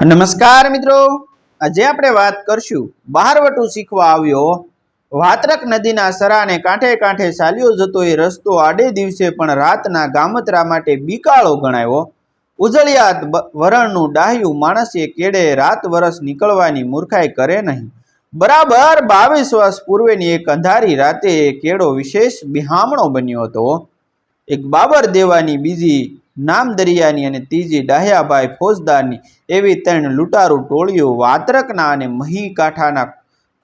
નમસ્કાર મિત્રો, આજે આપણે વાત કરશું બહારવટું શીખવા આવ્યો વાત્રક નદીના સરાને કાંઠે કાંઠે ચાલ્યો જતો એ રસ્તો આડે દિવસે પણ રાતના ગામતરા માટે બીકાળો ગણાયો. ઉજળિયાત વરણનું ડાહ્યું માણસે કેડે રાત વરસ નીકળવાની મૂર્ખાઈ કરે નહીં. બરાબર 22 વર્ષ પૂર્વેની એક અંધારી રાતે કેડો વિશેષ બિહામણો બન્યો હતો. એક બાબર દેવાની, બીજી નામદરિયાની અને ત્રીજી ડાહ્યાભાઈ ફોજદારની એવી 3 લૂંટારૂ ટોળીઓ વાત્રકના અને મહી કાંઠાના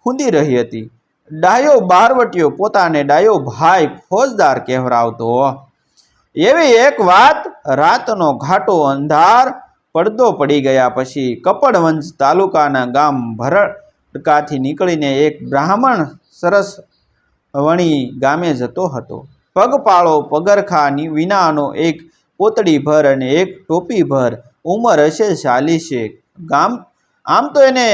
ખૂંદી રહી હતી. ડાહ્યો બારવટીયો પોતાને ડાયો ભાઈ ફોજદાર કહેવરાવતો. એવી એક વાત, રાતનો ઘાટો અંધાર પડદો પડી ગયા પછી કપડવંજ તાલુકાના ગામ ભરડકાથી નીકળીને એક બ્રાહ્મણ સરસ વણી ગામે જતો હતો. પગપાળો, પગરખા વિનાનો, એક પોતડી ભર અને એક ટોપી ભર, ઉંમર હશે 40. ગામ આમ તો એને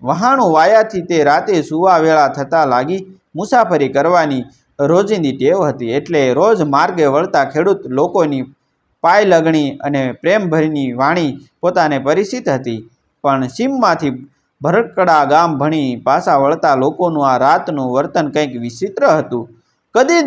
વહાણું વાયાથી તે રાતે સુવા વેળા થતાં લાગી મુસાફરી કરવાની રોજિંદી ટેવ હતી. એટલે રોજ માર્ગે વળતા ખેડૂત લોકોની પાયલગણી અને પ્રેમભરીની વાણી પોતાને પરિચિત હતી. પણ સીમમાંથી ભરકડા ગામ ભણી પાછા વળતા લોકોનું આ રાતનું વર્તન કંઈક વિચિત્ર હતું. કદી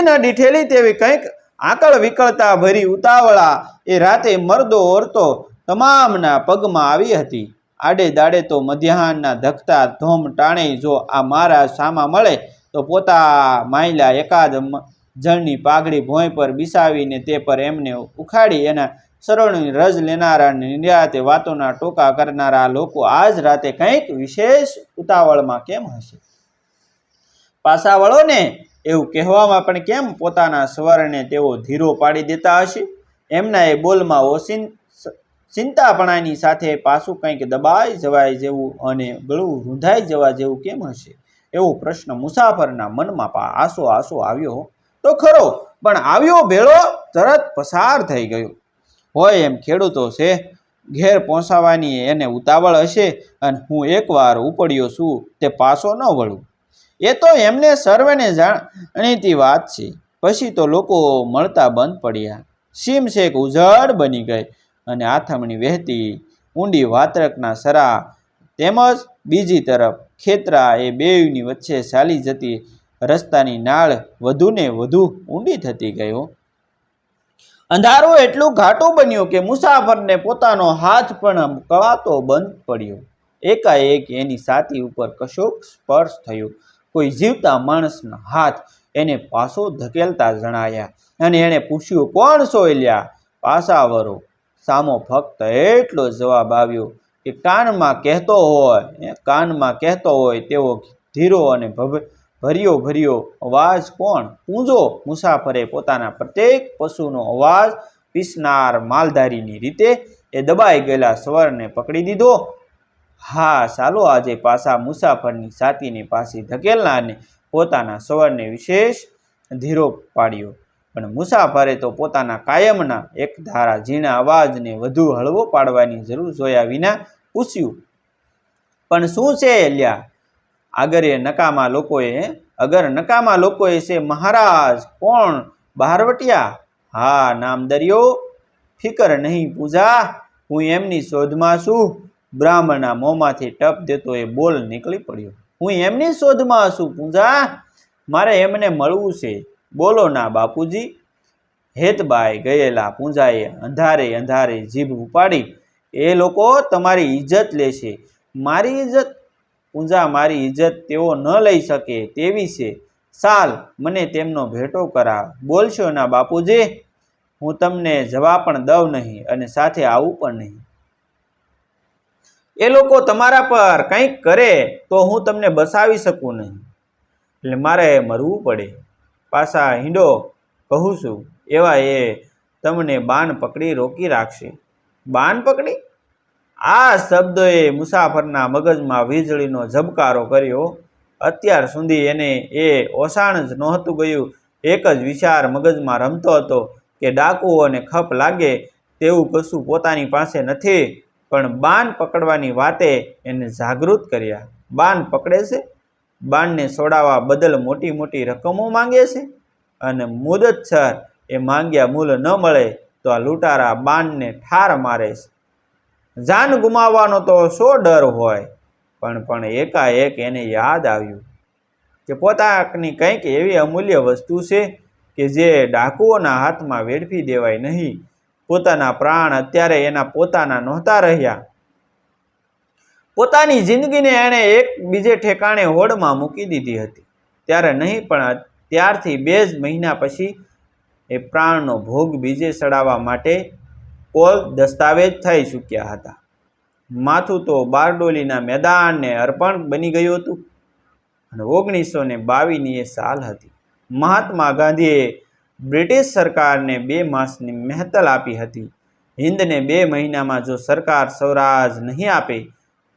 ન દીઠેલી તેવી કંઈક આકળ વિકળતા ભરી ઉતાવળા એ રાતે મર્દો ઓરતો તમામના પગમાં આવી હતી. આડે દાડે તો મધ્યાહનના ધકતા ધોમ ટાણે જો આ મારા સામા મળે તો પોતા માયલા એકાદ જણની પાઘડી ભોંય પર બિસાવીને તે પર એમને ઉખાડી એના સરોની રજ લેનારા, નિરાતે વાતોના ટોકા કરનારા લોકો આજ રાતે કંઈક વિશેષ ઉતાવળમાં કેમ હશે? પાછા વળો ને એવું કહેવામાં પણ કેમ પોતાના સ્વરને તેઓ ધીરો પાડી દેતા હશે? એમના એ બોલમાં ચિંતાપણાની સાથે પાછું કંઈક દબાઈ જવાય જેવું અને ગળું રૂંધાઈ જવા જેવું કેમ હશે? એવો પ્રશ્ન મુસાફરના મનમાં આસો આવ્યો તો ખરો, પણ આવ્યો ભેળો તરત પસાર થઈ ગયો. હોય એમ ખેડૂતો છે, ઘેર પહોંચાવાની એને ઉતાવળ હશે અને હું એકવાર ઉપડ્યો છું તે પાછો ન વળું. એ તો એમને સર્વેને જાણીતી વાત છે. પછી તો લોકો મળતા બંધ પડ્યા. સીમ છેક ઉજળ બની ગઈ અને આથમણી વહેતી ઊંડી વાત્રકના સરા તેમજ બીજી તરફ ખેતરા એ બેયની વચ્ચે ચાલી જતી રસ્તાની નાળ વધુને વધુ ઊંડી થતી ગયો. અંધારું એટલું ઘાટું બન્યું કે મુસાફરને પોતાનો હાથ પણ કળાતો બંધ પડ્યો. એકાએક એની છાતી ઉપર કશોક સ્પર્શ થયો. કોઈ જીવતા માણસના હાથ એને પાછો ધકેલતા જણાયા અને એણે પૂછ્યું, કોણ છો એલ્યા? પાછા વરો. સામો ફક્ત એટલો જવાબ આવ્યો કે કાનમાં કહેતો હોય તેવો ધીરો અને ભર્યો અવાજ. કોણ? પૂંજો. મુસાફરે પોતાના પ્રત્યેક પશુનો અવાજ પીસનાર માલધારીની રીતે એ દબાઈ ગયેલા સ્વરને પકડી દીધો. હા, ચાલો આજે પાછા મુસાફરની છાતીને પાછી ધકેલનારને પોતાના સ્વરને વિશેષ ધીરો પાડ્યો. પણ મુસાફરે તો પોતાના કાયમના એકધારા ઝીણા અવાજને વધુ હળવો પાડવાની જરૂર જોયા વિના પૂછ્યું, પણ શું છે એલ્યા? અગર નકામા લોકોએ છે મહારાજ. કોણ? બહારવટિયા. હા, નામદરિયો. ફિકર નહીં પૂજા, હું એમની શોધમાં છું. બ્રાહ્મણના મોંમાંથી ટપ દેતો એ બોલ નીકળી પડ્યો. હું એમની શોધમાં છું પૂજા? મારે એમને મળવું છે. બોલો ના બાપુજી. હેતબાઈ ગયેલા પૂંજાએ અંધારે જીભ ઉપાડી. એ લોકો તમારી ઇજ્જત લેશે. મારી ઇજ્જત? પૂંજા, મારી ઇજ્જત તેઓ ન લઈ શકે તેવી છે. ચાલ, મને તેમનો ભેટો કરાવ. બોલશો ના બાપુજી? હું તમને જવા પણ દઉં નહીં અને સાથે આવું પણ નહીં. એ લોકો તમારા પર કંઈક કરે તો હું તમને બસાવી શકું નહીં, એટલે મારે મરવું પડે. પાછા હિંડો કહું છું એવા એ તમને બાન પકડી રોકી રાખશે. બાન પકડી? આ શબ્દોએ મુસાફરના મગજમાં વીજળીનો ઝબકારો કર્યો. અત્યાર સુધી એને એ ઓસાણ જ નહોતું ગયું. એક જ વિચાર મગજમાં રમતો હતો કે ડાકુઓને ખપ લાગે તેવું કશું પોતાની પાસે નથી. પણ બાન પકડવાની વાતે એને જાગૃત કર્યા. બાન પકડે છે? બાનને છોડાવવા બદલ મોટી રકમો માંગે છે અને મુદતસર એ માંગ્યા મૂલ ન મળે તો આ લૂંટારા બાનને ઠાર મારે છે. જાન ગુમાવવાનો તો શો ડર હોય, પણ એકાએક એને યાદ આવ્યું કે પોતાની કંઈક એવી અમૂલ્ય વસ્તુ છે કે જે ડાકુઓના હાથમાં વેડફી દેવાય નહીં. પોતાના પ્રાણ અત્યારે એના પોતાના નહોતા રહ્યા. પોતાની જિંદગીને એણે એક બીજે ઠેકાણે હોડમાં મૂકી દીધી હતી. ત્યારે નહીં, પણ ત્યારથી 2 જ મહિના પછી એ પ્રાણનો ભોગ બીજે ચડાવવા માટે કોલ દસ્તાવેજ થઈ ચૂક્યા હતા. માથું તો બારડોલીના મેદાનને અર્પણ બની ગયું હતું. અને 1922ની એ સાલ હતી. મહાત્મા ગાંધીએ બ્રિટિશ સરકારને 2 માસની મહેતલ આપી હતી. હિન્દને 2 મહિનામાં જો સરકાર સ્વરાજ નહીં આપે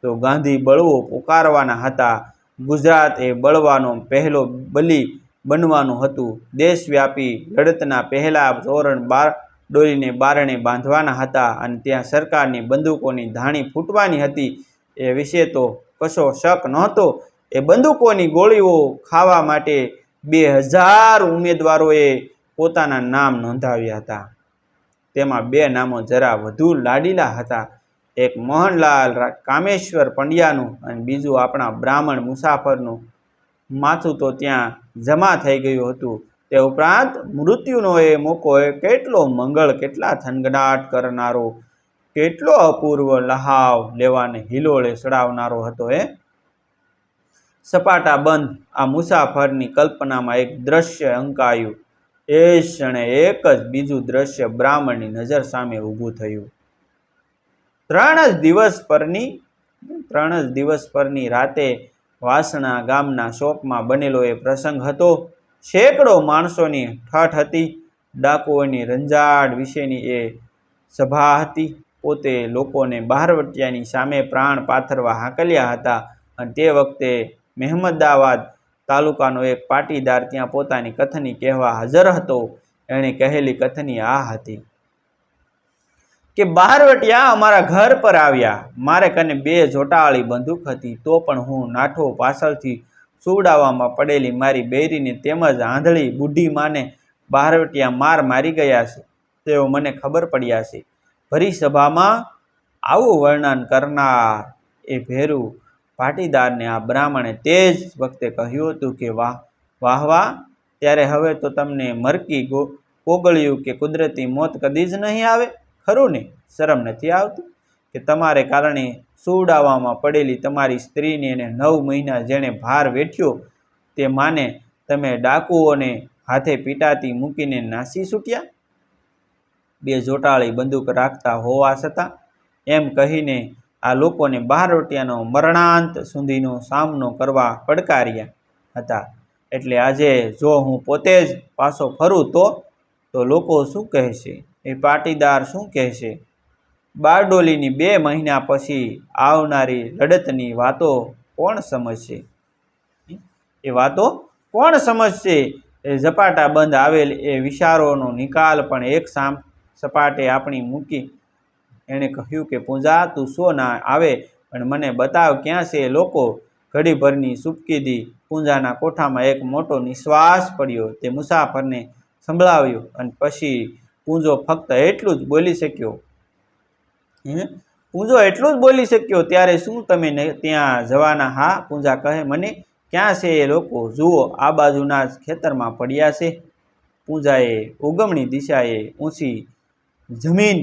તો ગાંધી બળવો પુકારવાના હતા. ગુજરાત એ બળવાનો પહેલો બલી બનવાનું હતું. દેશવ્યાપી લડતના પહેલા તોરણ બારડોલીને બારણે બાંધવાના હતા અને ત્યાં સરકારની બંદૂકોની ધાણી ફૂટવાની હતી. એ વિશે તો કશો શક નહોતો. એ બંદૂકોની ગોળીઓ ખાવા માટે 2000 ઉમેદવારોએ પોતાના નામ નોંધાવ્યા હતા. તેમાં 2 નામો જરા વધુ લાડીલા હતા. એક મોહનલાલ કામેશ્વર પંડ્યાનું અને બીજું આપણા બ્રાહ્મણ મુસાફરનું. માથું તો ત્યાં જમા થઈ ગયું હતું. તે ઉપરાંત મૃત્યુનો એ મોકો કેટલો મંગળ, કેટલા થનગનાટ કરનારો, કેટલો અપૂર્વ લહાવ લેવાને હિલોળે ચડાવનારો હતો. સપાટા બંધ આ મુસાફરની કલ્પનામાં એક દ્રશ્ય અંકાયું. એ ક્ષણે એક જ બીજું દ્રશ્ય બ્રાહ્મણની નજર સામે ઊભું થયું. 3 જ દિવસ પરની રાતે વાસણા ગામના ચોકમાં બનેલો એ પ્રસંગ હતો. સેંકડો માણસોની ઠઠ હતી. ડાકુઓની રંજાડ વિશેની એ સભા હતી. પોતે લોકોને બહારવટિયાની સામે પ્રાણ પાથરવા હાંકલ્યા હતા. અને તે વખતે મહેમદાવાદ તાલુકાનો એક પાટીદાર ત્યાં પોતાની કથની કહેવા હાજર હતો. એણે કહેલી કથની આ હતી કે બહારવટિયા અમારા ઘર પર આવ્યા. મારે કને 2 જોટાવાળી બંદૂક હતી. તો પણ હું નાઠો પાછળથી સુવડાવવામાં પડેલી મારી બૈરીને તેમજ આંધળી બુઢી માને બહારવટિયા માર મારી ગયા છે. તેઓ મને ખબર પડ્યા છે. ભરી સભામાં આવું વર્ણન કરનાર એ ભેરું પાટીદારને આ બ્રાહ્મણે તે જ વખતે કહ્યું હતું કે વાહ વાહ વાહ, ત્યારે હવે તો તમને મરકી કોગળ્યું કે કુદરતી મોત કદી જ નહીં આવે, ખરું ને? શરમ નથી આવતી કે તમારે કારણે સુવડાવવામાં પડેલી તમારી સ્ત્રીને એને 9 મહિના જેણે ભાર વેઠ્યો તે માને તમે ડાકુઓને હાથે પીટાતી મૂકીને નાસી છૂટ્યા. 2 જોટાળી બંદૂક રાખતા હોવા છતાં એમ કહીને આ લોકોને બહારવટિયાનો મરણાંત સુધીનો સામનો કરવા પડકાર્યા હતા. એટલે આજે જો હું પોતે જ પાછો ફરું તો લોકો શું કહેશે? એ પાટીદાર શું કહેશે? બારડોલીની 2 મહિના પછી આવનારી લડતની વાતો કોણ સમજશે? એ વાતો કોણ સમજશે? એ ઝપાટા બંધ આવેલ એ વિચારોનો નિકાલ પણ એક સપાટે આપણી મૂકી એણે કહ્યું કે પૂંજા, તું શો ના આવે પણ મને બતાવ ક્યાં છે એ લોકો? ઘડીભરની ચૂપકીદી. પૂંજાના કોઠામાં એક મોટો નિશ્વાસ પડ્યો. તે મુસાફરને સંભળાવ્યો અને પછી પૂંજો ફક્ત એટલું જ બોલી શક્યો, ત્યારે શું તમે ત્યાં જવાના? હા, પૂંજા કહે, મને ક્યાં છે એ લોકો? જુઓ, આ બાજુના જ ખેતરમાં પડ્યા છે. પૂંજાએ ઉગમણી દિશાએ ઊંચી જમીન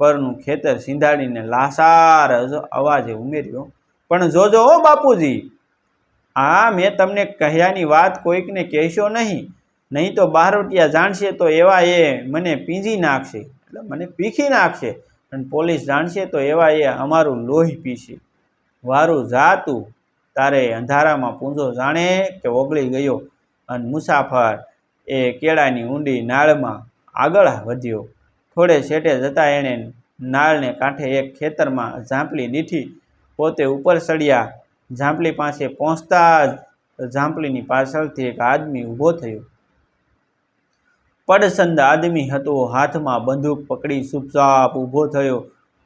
પરનું ખેતર સિંધાડીને લાસાર અવાજે ઉમેર્યો, પણ જોજો હો બાપુજી, આ મેં તમને કહ્યાની વાત કોઈકને કહેશો નહીં તો બહારવટિયા જાણશે તો એવા એ મને પીંજી નાખશે, એટલે મને પીખી નાખશે. અને પોલીસ જાણશે તો એવા એ અમારું લોહી પીશે. વારું જાતું. તારે અંધારામાં પૂંજો જાણે કે ઓગળી ગયો અને મુસાફર એ કેળાની ઊંડી નાળમાં આગળ વધ્યો. થોડે છેટે જતાં એણે નાળને કાંઠે એક ખેતરમાં ઝાંપલી દીઠી. પોતે ઉપર ચડ્યા. ઝાંપલી પાસે પહોંચતા જ ઝાંપલીની પાછળથી એક આદમી ઊભો થયો. પડસંદ આદમી હતો. હાથમાં બંદૂક પકડી ચૂપચાપ ઊભો થયો.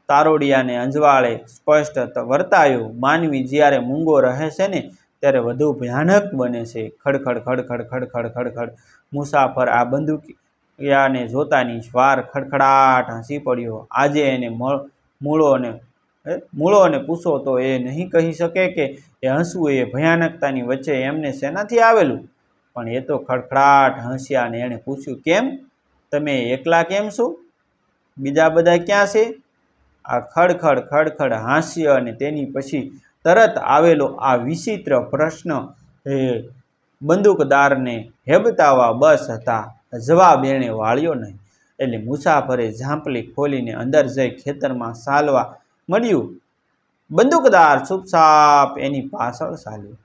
તારોડિયાને અંજવાળે સ્પષ્ટ વર્તાયો. માનવી જ્યારે મૂંગો રહે છે ને ત્યારે વધુ ભયાનક બને છે. ખડખડ ખડખડ ખડખડ ખડખડ. મુસાફર આ બંદૂકિયાને જોતાની વાર ખડખડાટ હસી પડ્યો. આજે એને મૂળોને પૂછો તો એ નહીં કહી શકે કે એ હસવું એ ભયાનકતાની વચ્ચે એમને શેનાથી આવેલું? પણ એ તો ખડખડાટ હસ્યા અને એણે પૂછ્યું, કેમ તમે એકલા કેમ છો? બીજા બધા ક્યાં છે? આ ખડખડ ખડખડ હાસ્ય અને તેની પછી તરત આવેલો આ વિચિત્ર પ્રશ્ન એ બંદૂકદારને હેબતાવા બસ હતા. જવાબ એણે વાળ્યો નહીં. એટલે મુસાફરે ઝાંપલી ખોલીને અંદર જઈ ખેતરમાં ચાલવા મળ્યું. બંદૂકદાર ચૂપચાપ એની પાછળ ચાલ્યો.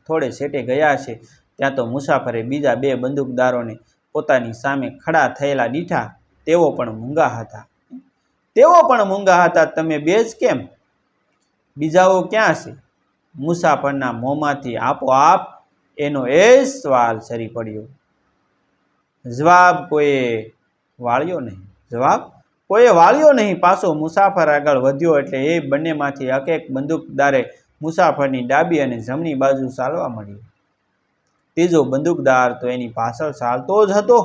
થોડે છેટે ગયા છે ત્યાં તો મુસાફરે બીજા બે બંદૂકદારોને પોતાની સામે ખડા થયેલા દીઠા. તેઓ પણ મૂંગા હતા. તમે બે જ કેમ? બીજાઓ ક્યાં છે? મુસાફરના મોંમાંથી આપોઆપ એનો એ સવાલ સરી પડ્યો. જવાબ કોઈએ વાળ્યો નહીં. પાછો મુસાફર આગળ વધ્યો એટલે એ બંનેમાંથી એક બંદૂકદારે મુસાફરની ડાબી અને જમણી બાજુ ચાલવા મળ્યો. ત્રીજો બંદૂકદાર તો એની પાછળ ચાલતો જ હતો.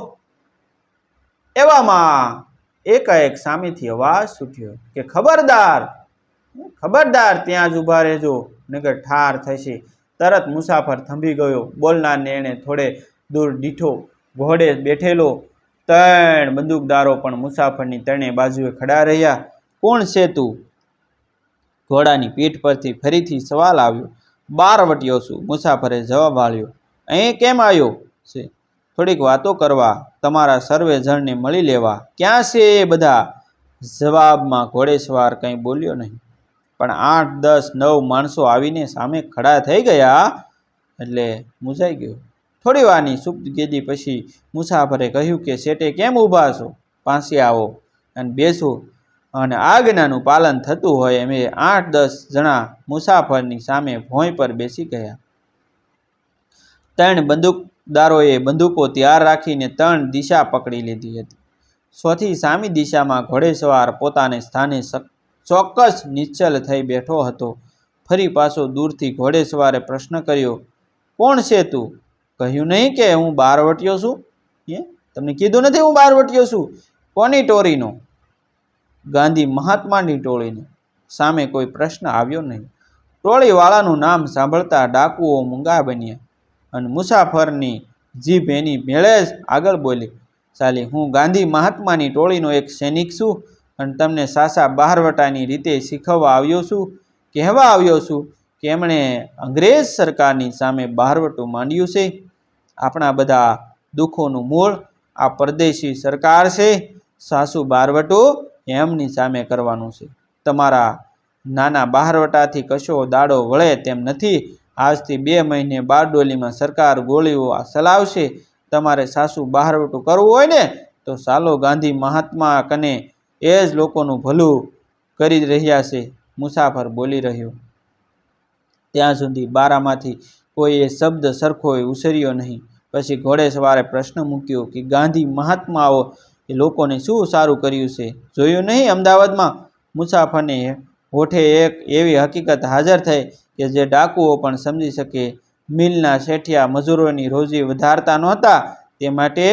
એવામાં એકાએક સામેથી અવાજ છૂટ્યો કે ખબરદાર, ત્યાં જ ઊભા રહેજો, નગર ઠાર થશે. તરત મુસાફર થંભી ગયો. બોલનારને એણે થોડે દૂર દીઠો. ઘોડે બેઠેલો 3 બંદૂકદારો પણ મુસાફરની ત્રણેય બાજુએ ખડા રહ્યા. કોણ છે તું? ઘોડાની પીઠ પરથી ફરીથી સવાલ આવ્યો. બારવટીયો છું, મુસાફરે જવાબ આપ્યો. અહીં કેમ આવ્યો છે? થોડીક વાતો કરવા, તમારા સર્વે જણને મળી લેવા. ક્યાં છે એ બધા? જવાબમાં ઘોડેસવાર કંઈ બોલ્યો નહીં. પણ 8, 10, 9 માણસો આવીને સામે ખડા થઈ ગયા એટલે મૂંઝાઈ ગયો. થોડી વારની સુપ્તગીરી પછી મુસાફરે કહ્યું કે શેઠે કેમ ઊભા છો? પાસે આવો અને બેસો. અને આજ્ઞાનું પાલન થતું હોય એમ 8-10 જણા મુસાફરની સામે ભોંય પર બેસી ગયા. 3 બંદૂકદારોએ બંદૂકો તૈયાર રાખીને 3 દિશા પકડી લીધી હતી. ચોથી સામી દિશામાં ઘોડેસવાર પોતાને સ્થાને ચોક્કસ નિશ્ચલ થઈ બેઠો હતો. ફરી પાછો દૂરથી ઘોડેસવારે પ્રશ્ન કર્યો, કોણ છે તું? કહ્યું નહીં કે હું બારવટીયો છું? તમને કીધું નથી હું બારવટીયો છું? કોની ટોળીનો? ગાંધી મહાત્માની ટોળીનો. સામે કોઈ પ્રશ્ન આવ્યો નહીં. ટોળીવાળાનું નામ સાંભળતા ડાકુઓ મૂંગા બન્યા અને મુસાફરની જીભ એની મેળે જ આગળ બોલી ચાલી, હું ગાંધી મહાત્માની ટોળીનો એક સૈનિક છું અને તમને સાસા બહારવટાની રીતે શીખવવા આવ્યો છું. કહેવા આવ્યો છું કે એમણે અંગ્રેજ સરકારની સામે બહારવટું માંડ્યું છે. આપણા બધા દુઃખોનું મૂળ આ પરદેશી સરકાર છે. સાસુ બહારવટું એમની સામે કરવાનું છે. તમારા નાના બહારવટાથી કશો દાડો વળે તેમ નથી. આજથી 2 મહિને બારડોલીમાં સરકાર ગોળીઓ ચલાવશે. તમારે સાસુ બહારવટું કરવું હોય ને તો ચાલો ગાંધી મહાત્મા કને, એ જ લોકોનું ભલું કરી રહ્યા છે. મુસાફર બોલી રહ્યો. ત્યાં સુધી બારામાંથી કોઈ એ શબ્દ સરખો ઉછર્યો નહીં. પછી ઘોડેસવારે પ્રશ્ન મૂક્યો કે ગાંધી મહાત્માઓ એ લોકોને શું સારું કર્યું છે? જોયું નહીં અમદાવાદમાં? મુસાફરને હોઠે એક એવી હકીકત હાજર થઈ કે જે ડાકુઓ પણ સમજી શકે. મિલના શેઠિયા મજૂરોની રોજી વધારતા નહોતા, તે માટે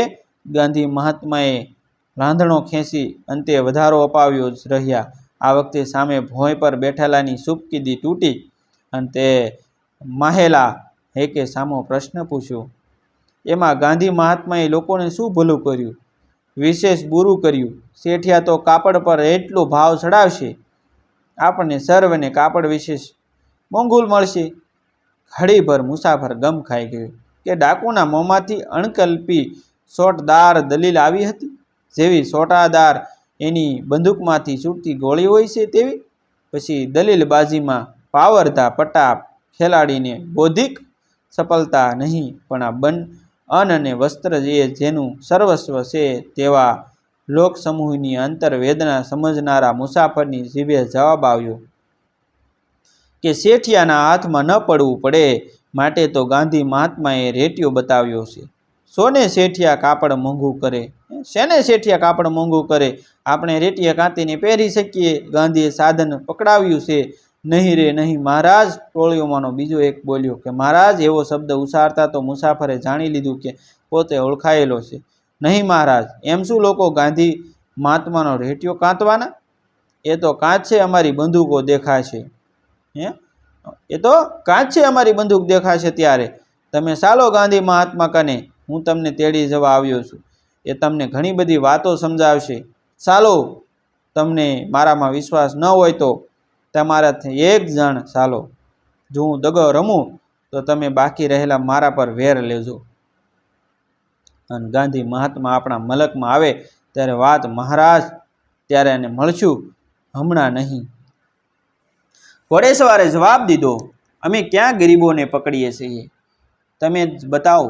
ગાંધી મહાત્માએ રાંધણો ખેંચી અંતે વધારો અપાવ્યો જ રહ્યા. આ વખતે સામે ભોંય પર બેઠેલાની સુપકીદી તૂટી અને તે માહેલા હેકે સામો પ્રશ્ન પૂછ્યો. એમાં ગાંધી મહાત્માએ લોકોને શું ભલું કર્યું? વિશેષ બુરું કર્યું. શેઠિયા તો કાપડ પર એટલો ભાવ ચડાવશે, આપણને સર્વને કાપડ વિશેષ મોંઘું મળશે. ઘડીભર મુસાફર ગમ ખાઈ ગયો કે ડાકુના મોંમાંથી અણકલ્પી સોટદાર દલીલ આવી હતી. જેવી સોટાદાર એની બંદૂકમાંથી છૂટતી ગોળી હોય છે તેવી. પછી દલીલબાજીમાં પાવરધા પટાપ ખેલાડીને બૌદ્ધિક સફળતા નહીં પણ આ અન્ન અને વસ્ત્ર જેનું સર્વસ્વ છે તેવા લોકસમૂહની અંતરવેદના સમજનારા મુસાફરની જીભે જવાબ આવ્યો કે શેઠિયાના હાથમાં ન પડવું પડે માટે તો ગાંધી મહાત્માએ રેટિયો બતાવ્યો છે. શેને શેઠિયા કાપડ મોંઘું કરે? આપણે રેટિયા કાંતીને પહેરી શકીએ. ગાંધીએ સાધન પકડાવ્યું છે. નહીં રે નહીં મહારાજ, ટોળીઓમાંનો બીજો એક બોલ્યો કે મહારાજ એવો શબ્દ ઉચ્ચારતા તો મુસાફરે જાણી લીધું કે પોતે ઓળખાયેલો છે. નહીં મહારાજ, એમ શું લોકો ગાંધી મહાત્માનો રેટિયો કાંતવાના? એ તો કાચે અમારી બંદૂકો દેખાશે. હે, એ તો કાચે અમારી બંદૂક દેખાશે. ત્યારે તમે ચાલો ગાંધી મહાત્મા કને, હું તમને તેડી જવા આવ્યો છું. એ તમને ઘણી બધી વાતો સમજાવશે. ચાલો, તમને મારામાં વિશ્વાસ ન હોય તો તમારાથી એક જણ ચાલો. જો હું દગો રમું તો તમે બાકી રહેલા મારા પર વેર લેજો. અને ગાંધી મહાત્મા આપણા મલકમાં આવે ત્યારે વાત મહારાજ, ત્યારે એને મળશું, હમણાં નહીં. ઘોડેસવારે જવાબ દીધો, અમે ક્યાં ગરીબોને પકડીએ છીએ? તમે જ બતાવો.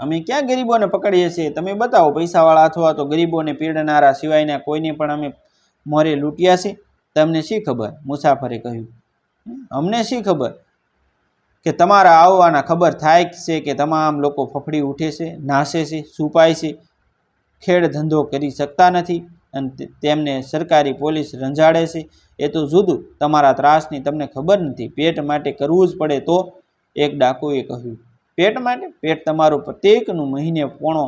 અમે ક્યાં ગરીબોને પકડીએ છીએ? તમે બતાવો. પૈસાવાળા અથવા તો ગરીબોને પીડનારા સિવાયના કોઈને પણ અમે મોરે લૂંટ્યા છે? તમને શી ખબર? મુસાફરે કહ્યું. અમને શી ખબર કે તમારા આવવાના ખબર થાય છે કે તમામ લોકો ફફડી ઉઠે છે, નાસે છે, છુપાય છે, ખેડ ધંધો કરી શકતા નથી અને તેમને સરકારી પોલીસ રંજાડે છે. એ તો જુદું. તમારા ત્રાસની તમને ખબર નથી. પેટ માટે કરવું જ પડે તો? એક ડાકુએ કહ્યું. પેટ માટે? પેટ તમારું પ્રત્યેકનું મહિને પોણો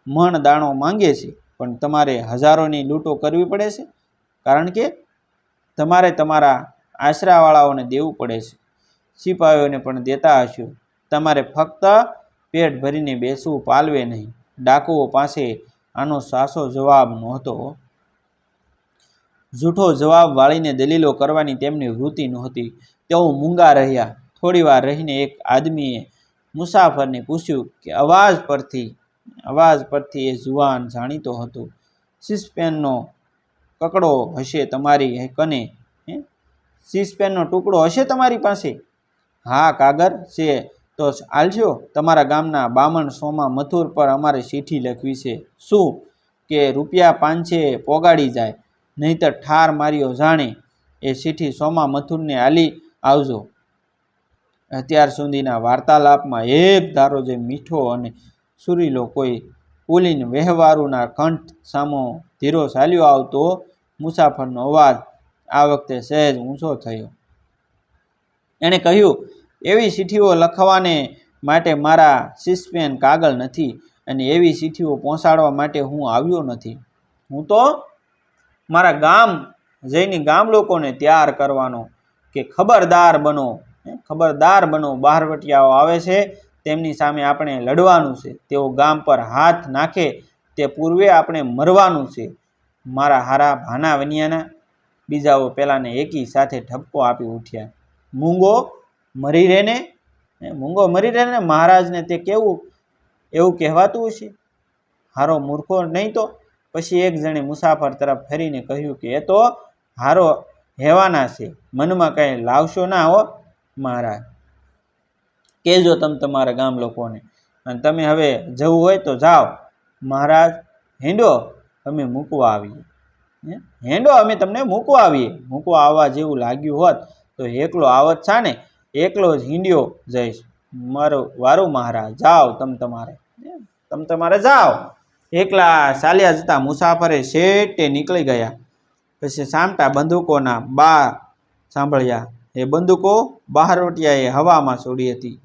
મણ દાણો માંગે છે, પણ તમારે હજારોની લૂંટો કરવી પડે છે, કારણ કે તમારે તમારા આશરાવાળાઓને દેવું પડે છે. સિપાહીઓને પણ દેતા હશો. તમારે ફક્ત પેટ ભરીને બેસવું પાલવે નહીં. ડાકુઓ પાસે આનો સાચો જવાબ નહોતો. જૂઠો જવાબ વાળીને દલીલો કરવાની તેમની વૃત્તિ નહોતી. તેઓ મૂંગા રહ્યા. થોડી વાર રહીને એક આદમીએ મુસાફરને પૂછ્યું કે અવાજ પરથી એ જુવાન જાણીતો હતો. સીસપેનનો કકડો હશે તમારી કને? સીસપેનનો ટુકડો હશે તમારી પાસે? હા, કાગર છે તો આલજો. તમારા ગામના બામણ સોમા મથુર પર અમારે ચીઠી લખવી છે. શું કે ₹500 પોગાડી જાય, નહીતર ઠાર માર્યો જાણે. એ ચીઠી સોમા મથુરને આલી આવજો. અત્યાર સુધીના વાર્તાલાપમાં એક ધારો જે મીઠો અને સુરીલો કોઈ પુલિન વહેવારુના કંઠ સામો ધીરો ચાલ્યો આવતો મુસાફરનો અવાજ આ વખતે સહેજ ઊંચો થયો. એણે કહ્યું, એવી ચીઠીઓ લખવાને માટે મારા સીસપેન કાગળ નથી, અને એવી ચીઠીઓ પહોંચાડવા માટે હું આવ્યો નથી. હું તો મારા ગામ જઈને ગામ લોકોને તૈયાર કરવાનો કે ખબરદાર બનો, બહારવટિયાઓ આવે છે, તેમની સામે આપણે લડવાનું છે. તેઓ ગામ પર હાથ નાખે તે પૂર્વે આપણે મરવાનું છે. મારા હારા ભાના વનિયાના. બીજાઓ પેલાને એકી સાથે ઠપકો આપી ઉઠ્યા. મૂંગો મરી રહેને મહારાજને તે કેવું એવું કહેવાતું હશે? હારો મૂર્ખો નહીં તો? પછી એક જણે મુસાફર તરફ ફરીને કહ્યું કે એ તો હારો હેવાના છે, મનમાં કંઈ લાવશો ના હો મહારાજ. કહેજો તમે તમારા ગામ લોકોને, અને તમે હવે જવું હોય તો જાઓ. મહારાજ હેંડો, અમે મૂકવા આવીએ. હેંડો, અમે તમને મૂકવા આવીએ. મૂકવા આવવા જેવું લાગ્યું હોત તો એકલો આવત છા ને? એકલો જ હિંડ્યો જઈશ. વારું મહારાજ, જાઓ તમે તમારે જાઓ. એકલા ચાલ્યા જતા મુસાફરે શેટે નીકળી ગયા. પછી સામટા બંદૂકોના બા સાંભળ્યા. એ બંદૂકો બહારવટિયાએ હવામાં છોડી હતી.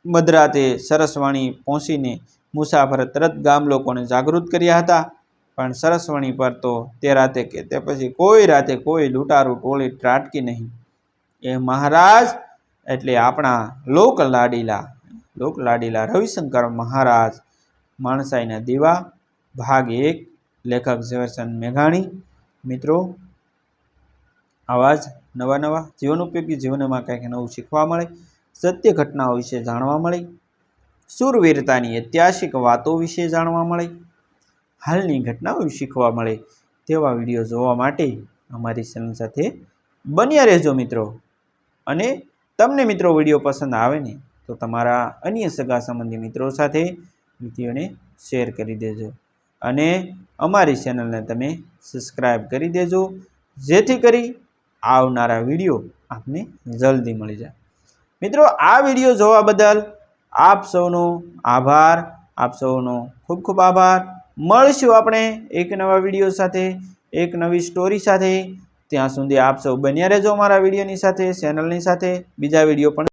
મધરાતે સરસવાણી પહોંચીને મુસાફરે તરત ગામ લોકોને જાગૃત કર્યા હતા. પણ સરસવાણી પર તો તે રાતે કે તે પછી કોઈ રાતે કોઈ લૂંટારું ટોળી ત્રાટકી નહીં. એ મહારાજ એટલે આપણા લોકલાડીલા રવિશંકર મહારાજ. માણસાઈના દીવા, ભાગ 1, લેખક ઝવેરચંદ મેઘાણી. મિત્રો, આવા જ નવા જીવન ઉપયોગી, જીવનમાં કંઈક નવું શીખવા મળે, સત્ય ઘટનાઓ વિશે જાણવા મળે, શૂરવીરતાની ઐતિહાસિક વાતો વિશે જાણવા મળે, હાલની ઘટનાઓ શીખવા મળે તેવા વિડીયો જોવા માટે અમારી ચેનલ સાથે બન્યા રહેજો મિત્રો. અને તમને મિત્રો વિડીયો પસંદ આવે ને તો તમારા અન્ય સગા સંબંધી મિત્રો સાથે વિડીયોને શેર કરી દેજો, અને અમારી ચેનલને તમે સબસ્ક્રાઈબ કરી દેજો, જેથી કરી આવનારા વિડીયો આપને જલ્દી મળી જાય. મિત્રો, આ વિડીયો જોવા બદલ આપ સૌનો આભાર. આપ સૌનો ખૂબ ખૂબ આભાર. મળીશું આપણે એક નવા વિડીયો સાથે, એક નવી સ્ટોરી સાથે. ત્યાં સુધી આપ સૌ બન્યા રહેજો અમારા વિડીયોની સાથે, ચેનલની સાથે. બીજા વિડીયો પણ